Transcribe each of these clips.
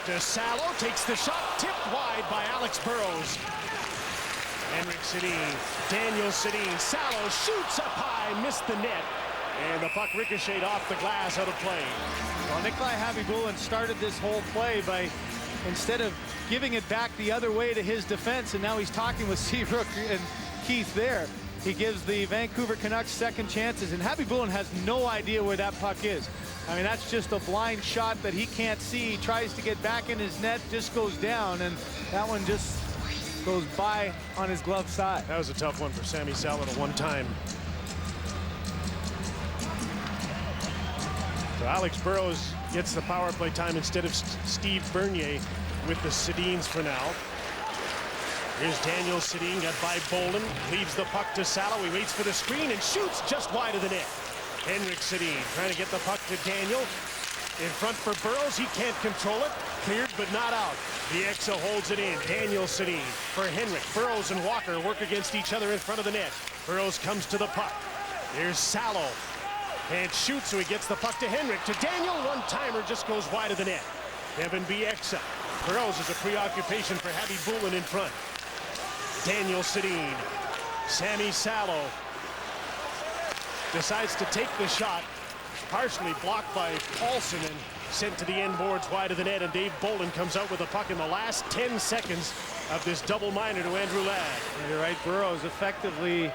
DeSallo takes the shot, tipped wide by Alex Burrows. Henrik Sedin, Daniel Sedin, Salo shoots up high, missed the net, and the puck ricocheted off the glass, out of play. Well, Nikolai Khabibulin started this whole play by, instead of giving it back the other way to his defense, and now he's talking with Seabrook and Keith there, he gives the Vancouver Canucks second chances, and Khabibulin has no idea where that puck is. I mean, that's just a blind shot that he can't see. He tries to get back in his net, just goes down, and that one just goes by on his glove side. That was a tough one for Sami Salo at one time. So Alex Burrows gets the power play time instead of Steve Bernier with the Sedins for now. Here's Daniel Sedin, got by Bolin, leaves the puck to Salo. He waits for the screen and shoots just wide of the net. Henrik Sedin trying to get the puck to Daniel. In front for Burrows, he can't control it. Cleared but not out. Bieksa holds it in. Daniel Sedin for Henrik. Burrows and Walker work against each other in front of the net. Burrows comes to the puck. Here's Salo. Can't shoot, so he gets the puck to Henrik. To Daniel, one-timer just goes wide of the net. Kevin Bieksa. Burrows is a preoccupation for Khabibulin in front. Daniel Sedin. Sami Salo decides to take the shot, partially blocked by Paulson and sent to the end boards wide of the net, and Dave Bolin comes out with the puck in the last 10 seconds of this double minor to Andrew Ladd. You're right, Burrows effectively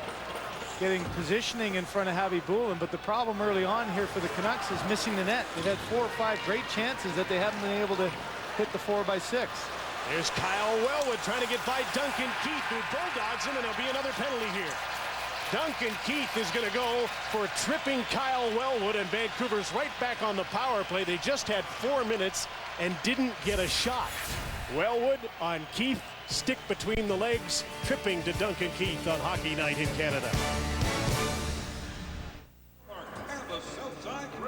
getting positioning in front of Khabibulin, but the problem early on here for the Canucks is missing the net. They've had 4 or 5 great chances that they haven't been able to hit the 4x6. There's Kyle Wellwood trying to get by Duncan Keith, who bulldogs him, and there'll be another penalty here. Duncan Keith is going to go for tripping Kyle Wellwood, and Vancouver's right back on the power play. They just had 4 minutes and didn't get a shot. Wellwood on Keith, stick between the legs, tripping to Duncan Keith on Hockey Night in Canada.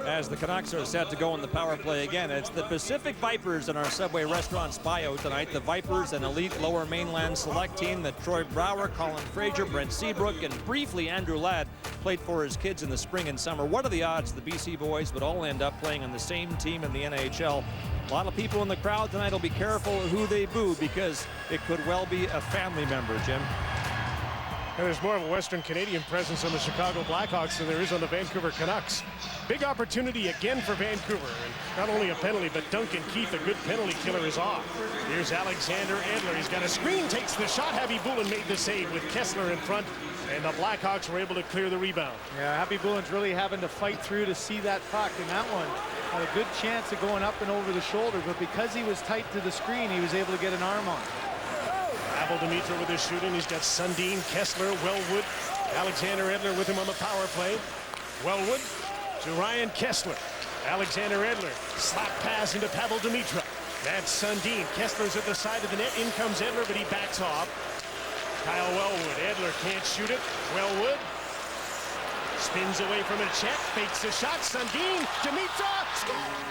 As the Canucks are set to go on the power play again, it's the Pacific Vipers in our Subway Restaurants buyout tonight. The Vipers, an elite Lower Mainland select team that Troy Brouwer, Colin Fraser, Brent Seabrook, and briefly Andrew Ladd played for his kids in the spring and summer. What are the odds the BC boys would all end up playing on the same team in the NHL? A lot of people in the crowd tonight will be careful who they boo, because it could well be a family member, Jim. And there's more of a Western Canadian presence on the Chicago Blackhawks than there is on the Vancouver Canucks. Big opportunity again for Vancouver, and not only a penalty, but Duncan Keith, a good penalty killer, is off. Here's Alexander Edler. He's got a screen, takes the shot. Khabibulin made the save with Kessler in front, and the Blackhawks were able to clear the rebound. Yeah, Khabibulin's really having to fight through to see that puck, and that one had a good chance of going up and over the shoulder, but because he was tight to the screen, he was able to get an arm on. Pavel Demitra with his shooting. He's got Sundin, Kessler, Wellwood, Alexander Edler with him on the power play. Wellwood to Ryan Kessler. Alexander Edler, slap pass into Pavel Demitra. That's Sundin. Kessler's at the side of the net. In comes Edler, but he backs off. Kyle Wellwood. Edler can't shoot it. Wellwood spins away from a check, fakes a shot. Sundin, Demitra scores!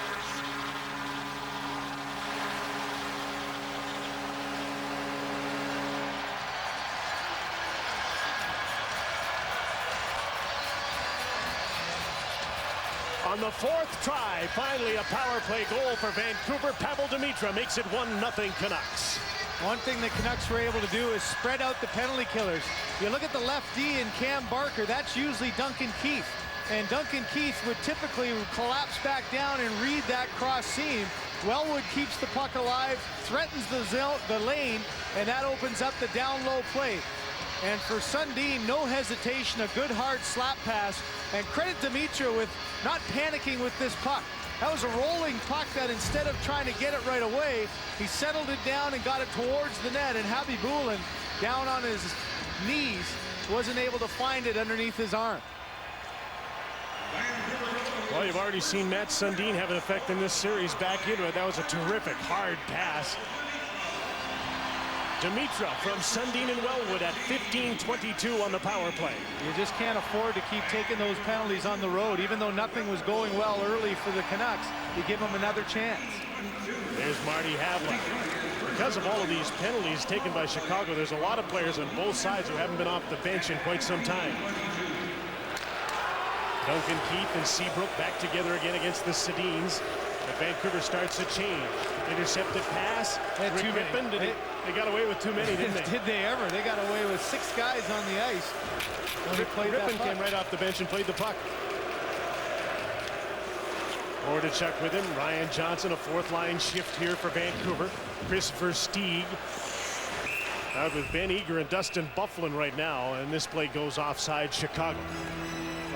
On the 4th try, finally a power play goal for Vancouver. Pavel Demitra makes it 1-0 Canucks. One thing the Canucks were able to do is spread out the penalty killers. You look at the lefty in Cam Barker, that's usually Duncan Keith. And Duncan Keith would typically collapse back down and read that cross seam. Wellwood keeps the puck alive, threatens the lane, and that opens up the down low play. And for Sundin, no hesitation, a good hard slap pass. And credit Demitra with not panicking with this puck. That was a rolling puck that instead of trying to get it right away, he settled it down and got it towards the net. And Khabibulin, down on his knees, wasn't able to find it underneath his arm. Well, you've already seen Matt Sundin have an effect in this series back into it. That was a terrific hard pass. Demitra from Sundin and Wellwood at 15-22 on the power play. You just can't afford to keep taking those penalties on the road. Even though nothing was going well early for the Canucks, you give them another chance. There's Marty Havlat. Because of all of these penalties taken by Chicago, there's a lot of players on both sides who haven't been off the bench in quite some time. Duncan Keith and Seabrook back together again against the Sedins. But Vancouver starts a change. Intercepted pass. Had Rick too many. Rippon, they got away with too many, didn't they? Did they ever? They got away with 6 guys on the ice when they played that Rippon puck. came right off the bench and played the puck. Hordichuk with him. Ryan Johnson, a 4th line shift here for Vancouver. Christopher Stieg out with Ben Eager and Dustin Byfuglien right now, and this play goes offside Chicago.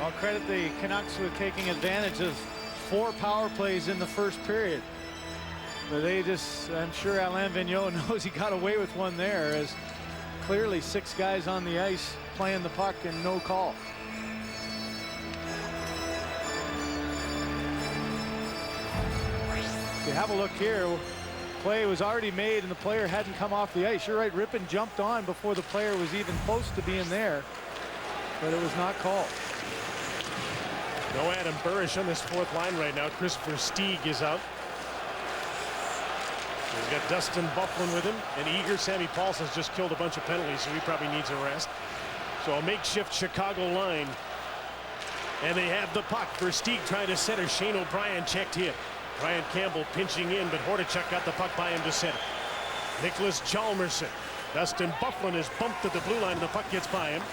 I'll credit the Canucks with taking advantage of 4 power plays in the first period. But they just, I'm sure Alain Vigneault knows he got away with one there, as clearly 6 guys on the ice playing the puck and no call. If you have a look here, play was already made and the player hadn't come off the ice. You're right, Rippon jumped on before the player was even close to being there, but it was not called. No Adam Burish on this 4th line right now. Christopher Stieg is out. He's got Dustin Byfuglien with him, and Eager. Sammy Paulson's just killed a bunch of penalties, so he probably needs a rest. So a makeshift Chicago line. And they have the puck for Stieg trying to center. Shane O'Brien checked hit. Brian Campbell pinching in, but Hordichuk got the puck by him to center. Nicholas Chalmerson. Dustin Byfuglien is bumped at the blue line, and the puck gets by him.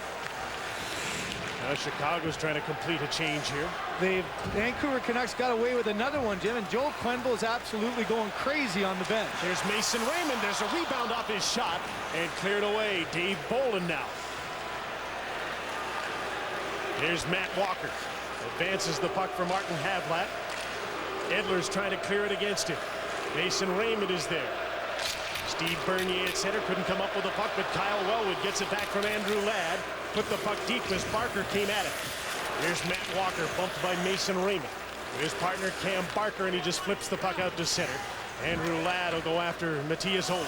Now Chicago's trying to complete a change here. The Vancouver Canucks got away with another one, Jim, and Joel Quenneville is absolutely going crazy on the bench. There's Mason Raymond. There's a rebound off his shot and cleared away. Dave Bolin now. Here's Matt Walker. Advances the puck for Martin Havlat. Edler's trying to clear it against him. Mason Raymond is there. Steve Bernier at center, couldn't come up with the puck, but Kyle Wellwood gets it back from Andrew Ladd. Put the puck deep as Barker came at it. Here's Matt Walker, bumped by Mason Raymond. His partner Cam Barker, and he just flips the puck out to center. Andrew Ladd will go after Matthias Ola.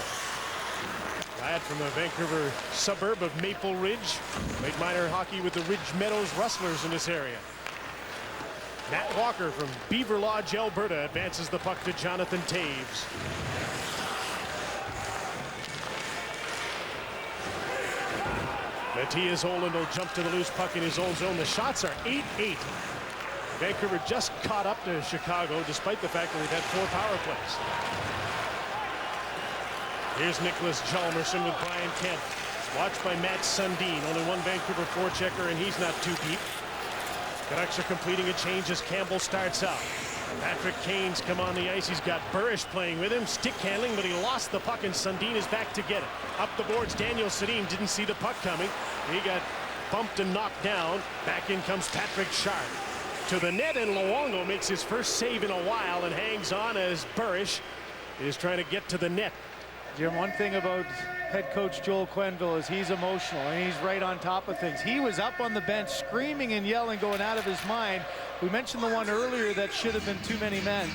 Ladd from the Vancouver suburb of Maple Ridge. Played minor hockey with the Ridge Meadows Rustlers in this area. Matt Walker from Beaver Lodge, Alberta, advances the puck to Jonathan Taves. Matthias Oland will jump to the loose puck in his own zone. The shots are 8-8. Vancouver just caught up to Chicago, despite the fact that they've had 4 power plays. Here's Nicholas Chalmerson with Brian Kemp. Watched by Matt Sundin. Only one Vancouver forechecker, and he's not too deep. Canucks are completing a change as Campbell starts out. Patrick Kane's come on the ice. He's got Burish playing with him. Stick handling, but he lost the puck, and Sundin is back to get it. Up the boards, Daniel Sedin didn't see the puck coming. He got bumped and knocked down. Back in comes Patrick Sharp. To the net, and Luongo makes his first save in a while and hangs on as Burish is trying to get to the net. Jim, one thing about head coach Joel Quenneville is he's emotional and he's right on top of things. He was up on the bench screaming and yelling, going out of his mind. We mentioned the one earlier that should have been too many men.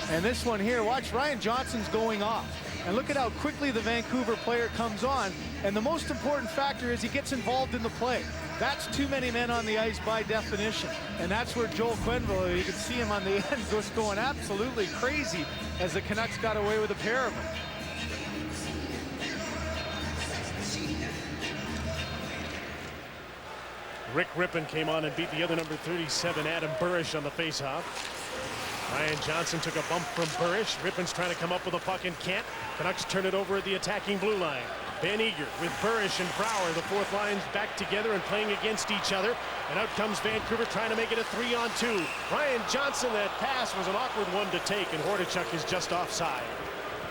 And this one here, watch, Ryan Johnson's going off. And look at how quickly the Vancouver player comes on. And the most important factor is he gets involved in the play. That's too many men on the ice by definition. And that's where Joel Quenneville, you can see him on the end, just going absolutely crazy as the Canucks got away with a pair of them. Rick Rippon came on and beat the other number 37, Adam Burish, on the faceoff. Ryan Johnson took a bump from Burish. Rippon's trying to come up with a puck and can't. Canucks turn it over at the attacking blue line. Ben Eager with Burish and Brouwer. The 4th lines back together and playing against each other. And out comes Vancouver trying to make it a 3-on-2. Ryan Johnson, that pass was an awkward one to take, and Hordichuk is just offside.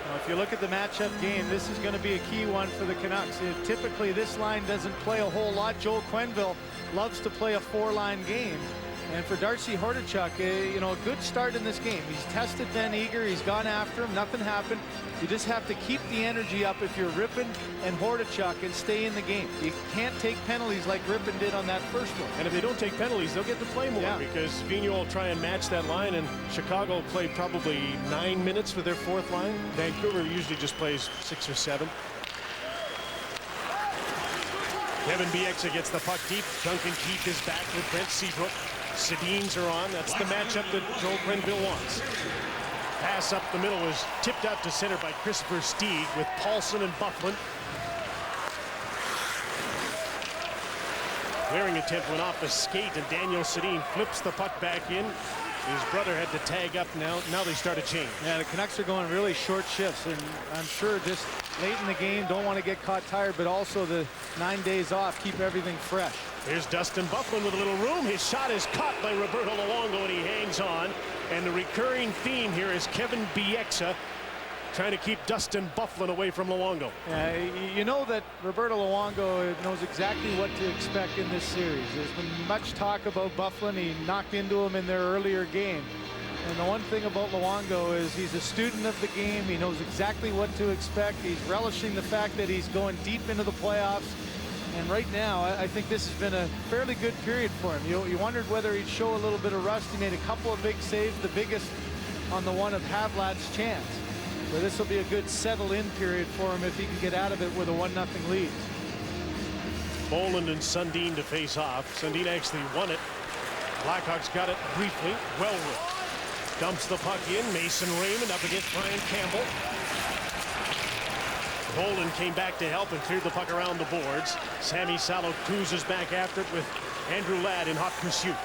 Now, if you look at the matchup game, this is going to be a key one for the Canucks. Typically, this line doesn't play a whole lot. Joel Quenneville loves to play a 4-line game. And for Darcy Hordichuk, you know, a good start in this game. He's tested Ben Eager. He's gone after him. Nothing happened. You just have to keep the energy up if you're Rippon and Hordichuk and stay in the game. You can't take penalties like Rippon did on that first one. And if they don't take penalties, they'll get to play more, because Vigneault will try and match that line, and Chicago will play probably 9 minutes for their 4th line. Vancouver usually just plays 6 or 7. Kevin Bieksa gets the puck deep. Duncan Keith is back with Brent Seabrook. Sedins are on. That's the matchup that Joel Quenneville wants. Pass up the middle was tipped out to center by Christopher Stieg with Paulson and Byfuglien. Clearing attempt went off a skate, and Daniel Sedin flips the puck back in. His brother had to tag up now. Now they start a change. Yeah, the Canucks are going really short shifts, and I'm sure just late in the game, don't want to get caught tired, but also the 9 days off, keep everything fresh. Here's Dustin Byfuglien with a little room. His shot is caught by Roberto Luongo, and he hangs on. And the recurring theme here is Kevin Bieksa trying to keep Dustin Byfuglien away from Luongo. You know that Roberto Luongo knows exactly what to expect in this series. There's been much talk about Byfuglien. He knocked into him in their earlier game. And the one thing about Luongo is he's a student of the game. He knows exactly what to expect. He's relishing the fact that he's going deep into the playoffs. And right now, I think this has been a fairly good period for him. You wondered whether he'd show a little bit of rust. He made a couple of big saves, the biggest on the one of Havlat's chance. But this will be a good settle-in period for him if he can get out of it with a 1-0 lead. Bolland and Sundin to face off. Sundin actually won it. Blackhawks got it briefly. Wellwood dumps the puck in. Mason Raymond up against Brian Campbell. Bolland came back to help and cleared the puck around the boards. Sammy Salo cruises back after it with Andrew Ladd in hot pursuit.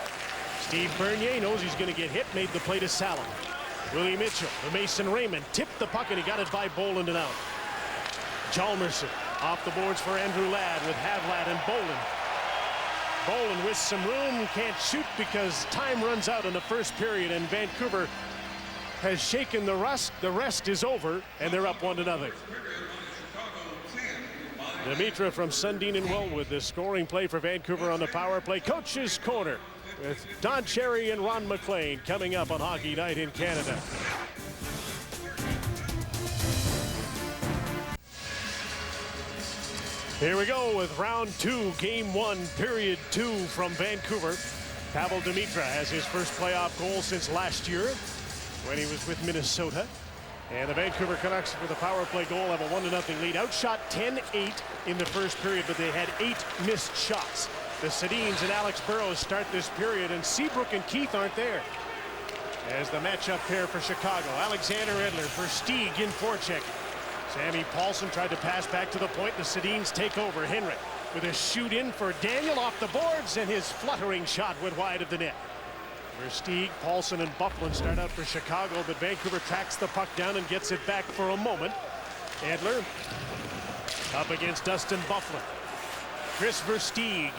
Steve Bernier knows he's going to get hit. Made the play to Salo. Willie Mitchell to Mason Raymond. Tipped the puck and he got it by Bolland and out. Hjalmarsson off the boards for Andrew Ladd with Havlat and Bolland. Bolland with some room. Can't shoot because time runs out in the first period and Vancouver has shaken the rust. The rest is over and they're up 1-0. Dimitra from Sundin and Wellwood. The scoring play for Vancouver on the power play. Coach's Corner with Don Cherry and Ron McLean coming up on Hockey Night in Canada. Here we go with round 2, game 1, period 2 from Vancouver. Pavel Dimitra has his first playoff goal since last year when he was with Minnesota. And the Vancouver Canucks with a power play goal have a 1-0 lead. Outshot 10-8 in the first period, but they had 8 missed shots. The Sedins and Alex Burrows start this period, and Seabrook and Keith aren't there. As the matchup pair for Chicago, Alexander Edler for Stieg in forecheck. Sammy Paulson tried to pass back to the point. The Sedins take over. Henrik with a shoot in for Daniel off the boards, and his fluttering shot went wide of the net. Stieg, Paulson, and Byfuglien start out for Chicago, but Vancouver tracks the puck down and gets it back for a moment. Edler up against Dustin Byfuglien. Chris Versteeg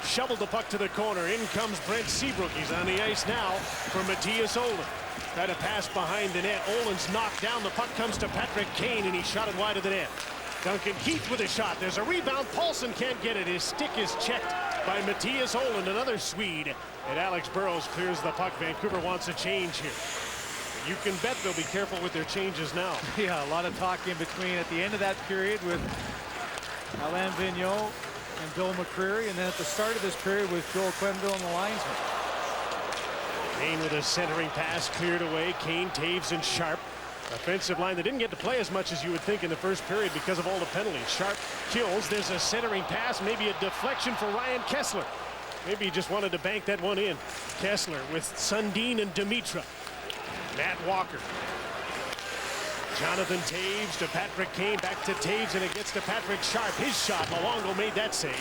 shoveled the puck to the corner. In comes Brent Seabrook. He's on the ice now for Matthias Olin. Try to pass behind the net. Olin's knocked down. The puck comes to Patrick Kane, and he shot it wide of the net. Duncan Keith with a shot. There's a rebound. Paulson can't get it. His stick is checked by Matthias Olin, another Swede. And Alex Burrows clears the puck. Vancouver wants a change here. You can bet they'll be careful with their changes now. Yeah, a lot of talk in between at the end of that period with Alain Vigneault and Bill McCreary, and then at the start of this period with Joel Quenneville and the linesman. Kane with a centering pass cleared away. Kane, Taves, and Sharp. Offensive line that didn't get to play as much as you would think in the first period because of all the penalties. Sharp kills. There's a centering pass, maybe a deflection for Ryan Kessler. Maybe he just wanted to bank that one in. Kessler with Sundin and Dimitra. Matt Walker. Jonathan Taves to Patrick Kane. Back to Taves, and it gets to Patrick Sharp. His shot. Luongo made that save.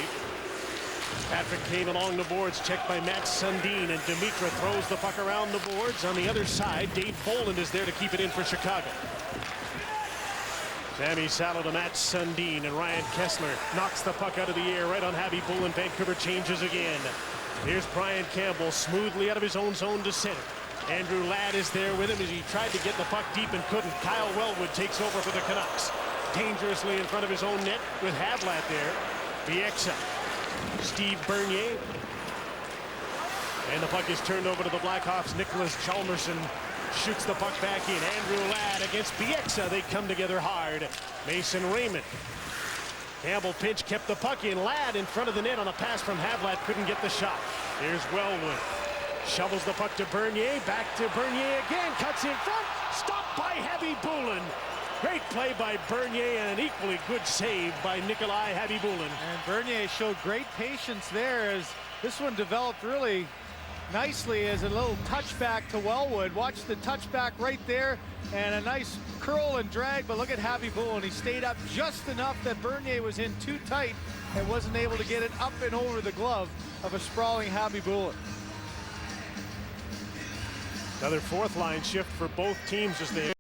Patrick Kane along the boards, checked by Matt Sundin, and Dimitra throws the puck around the boards. On the other side, Dave Bolland is there to keep it in for Chicago. Sammy Salo to Matt Sundin, and Ryan Kessler knocks the puck out of the air right on Happy Bull, and Vancouver changes again. Here's Brian Campbell smoothly out of his own zone to center. Andrew Ladd is there with him as he tried to get the puck deep and couldn't. Kyle Wellwood takes over for the Canucks. Dangerously in front of his own net with Havlat there. Bieksa. Steve Bernier. And the puck is turned over to the Blackhawks. Nicholas Hjalmarsson shoots the puck back in. Andrew Ladd against Bieksa. They come together hard. Mason Raymond. Campbell pinch, kept the puck in. Ladd in front of the net on a pass from Havlat. Couldn't get the shot. Here's Wellwood. Shovels the puck to Bernier. Back to Bernier again. Cuts in front. Stopped by Happy Bulin. Great play by Bernier and an equally good save by Nikolai Habibulin. And Bernier showed great patience there as this one developed really nicely as a little touchback to Wellwood. Watch the touchback right there and a nice curl and drag, but look at Habibulin. He stayed up just enough that Bernier was in too tight and wasn't able to get it up and over the glove of a sprawling Habibulin. Another fourth line shift for both teams as they